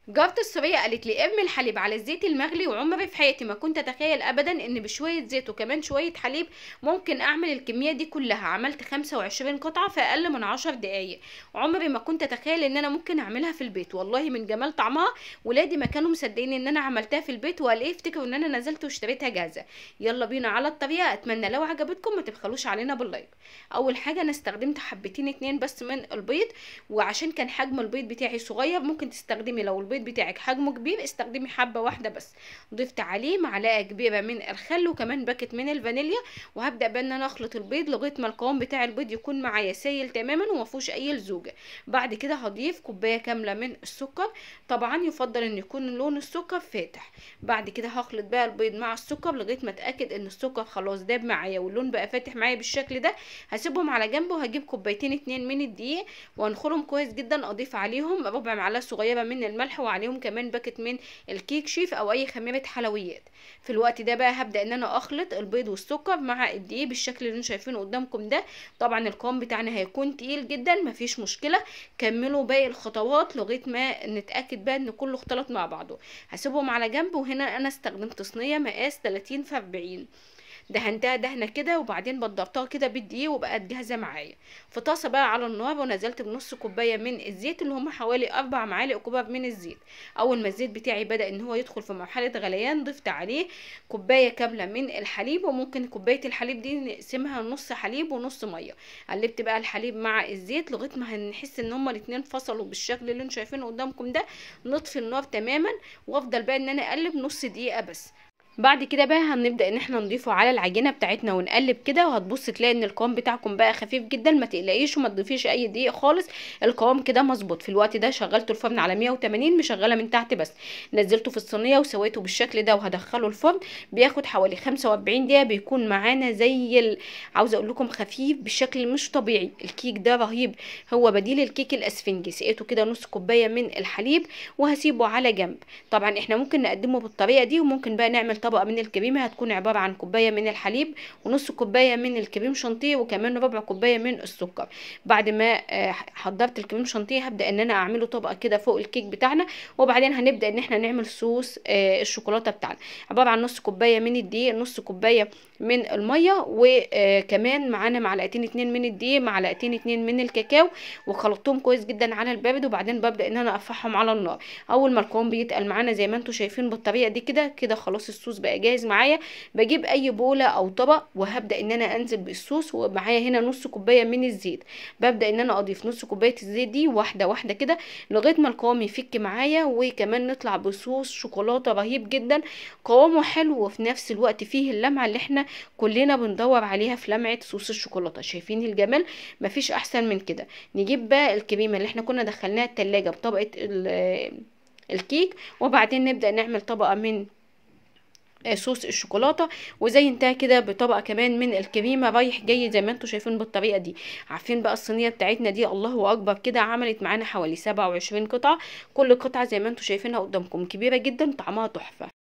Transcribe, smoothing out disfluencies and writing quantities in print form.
جارتي السورية قالت لي ارمي الحليب على الزيت المغلي، وعمري في حياتي ما كنت اتخيل ابدا ان بشوية زيت وكمان شوية حليب ممكن اعمل الكمية دي كلها. عملت 25 قطعة في اقل من 10 دقايق. عمري ما كنت اتخيل ان انا ممكن اعملها في البيت، والله من جمال طعمها ولادي ما كانوا مصدقين ان انا عملتها في البيت، وقال ايه افتكروا ان انا نزلت واشتريتها جاهزة. يلا بينا على الطريقة. اتمنى لو عجبتكم ما تبخلوش علينا باللايك. اول حاجة انا استخدمت حبتين اتنين بس من البيض، وعشان كان حجم البيض بتاعي صغير ممكن تستخدمي لو البيض بتاعك حجمه كبير استخدمي حبة واحدة بس. ضفت عليه معلقة كبيرة من الخل وكمان باكت من الفانيليا، وهبدأ بقى ان انا اخلط البيض لغاية ما القوام بتاع البيض يكون معايا سايل تماما وما فيهوش اي لزوجة. بعد كده هضيف كوباية كاملة من السكر، طبعا يفضل ان يكون لون السكر فاتح. بعد كده هخلط بقى البيض مع السكر لغاية ما اتأكد ان السكر خلاص داب معايا واللون بقى فاتح معايا بالشكل ده. هسيبهم على جنب وهجيب كوبايتين اتنين من الدقيق وانخلهم كويس جدا. اضيف عليهم ربع معلقة صغيرة من الملح، وعليهم كمان باكت من الكيك شيف او اي خميره حلويات. في الوقت ده بقى هبدا ان انا اخلط البيض والسكر مع الدقيق بالشكل اللي انتم شايفينه قدامكم ده. طبعا القوام بتاعنا هيكون تقيل جدا مفيش مشكله. كملوا باقي الخطوات لغايه ما نتاكد بقى ان كله اختلط مع بعضه. هسيبهم على جنب. وهنا انا استخدمت صينيه مقاس 30 في 40، دهنتها دهنه كده وبعدين بدرتها كده بالدقيق وبقت جاهزه معايا. في طاسه بقى على النار ونزلت بنص كوبايه من الزيت اللي هم حوالي 4 معالق كبار من الزيت. اول ما الزيت بتاعي بدا ان هو يدخل في مرحله غليان ضفت عليه كوبايه كامله من الحليب، وممكن كوبايه الحليب دي نقسمها نص حليب ونص ميه. قلبت بقى الحليب مع الزيت لغايه ما هنحس ان هما الاتنين فصلوا بالشكل اللي انتم شايفينه قدامكم ده. نطفي النار تماما وافضل بقى ان انا اقلب نص دقيقه بس. بعد كده بقى هنبدا ان احنا نضيفه على العجينه بتاعتنا ونقلب كده، وهتبص تلاقي ان القوام بتاعكم بقى خفيف جدا. ما تقلقيش وما تضيفيش اي دقيق خالص، القوام كده مظبوط. في الوقت ده شغلت الفرن على 180 مشغله من تحت بس. نزلته في الصينيه وسويته بالشكل ده وهدخله الفرن. بياخد حوالي 45 دقيقه بيكون معانا عاوزه اقول لكم خفيف بشكل مش طبيعي. الكيك ده رهيب، هو بديل الكيك الاسفنجي. سقيته كده نص كوبايه من الحليب وهسيبه على جنب. طبعا احنا ممكن نقدمه بالطريقه دي وممكن بقى نعمل طبقه من الكريمه هتكون عباره عن كوبايه من الحليب ونص كوبايه من الكريم شانتيه وكمان ربع كوبايه من السكر. بعد ما حضرت الكريم شانتيه هبدا ان انا اعمله طبقه كده فوق الكيك بتاعنا. وبعدين هنبدا ان احنا نعمل صوص الشوكولاته بتاعنا، عباره عن نص كوبايه من الدقيق نص كوبايه من الميه، وكمان معانا معلقتين اتنين من الدقيق معلقتين اتنين من الكاكاو، وخلطتهم كويس جدا على البارد. وبعدين ببدا ان انا ارفعهم على النار. اول ما القوام بيتقل معانا زي ما انتم شايفين بالطريقه دي كده كده خلاص الصوص بقى جاهز معايا. بجيب اي بوله او طبق وهبدا ان انا انزل بالصوص، ومعايا هنا نص كوبايه من الزيت. ببدا ان انا اضيف نص كوبايه الزيت دي واحده واحده كده لغايه ما القوام يفك معايا، وكمان نطلع بصوص شوكولاته رهيب جدا. قوامه حلو وفي نفس الوقت فيه اللمعه اللي احنا كلنا بندور عليها في لمعه صوص الشوكولاته. شايفين الجمال؟ مفيش احسن من كده. نجيب بقى الكريمه اللي احنا كنا دخلناها التلاجة بطبقه الكيك، وبعدين نبدأ نعمل طبقة من صوص الشوكولاته، وزينتها كده بطبقه كمان من الكريمه رايح جاي زي ما انتم شايفين بالطريقه دي. عارفين بقى الصينيه بتاعتنا دي الله اكبر كده عملت معانا حوالي 27 قطعه. كل قطعه زي ما انتم شايفينها قدامكم كبيره جدا طعمها تحفه.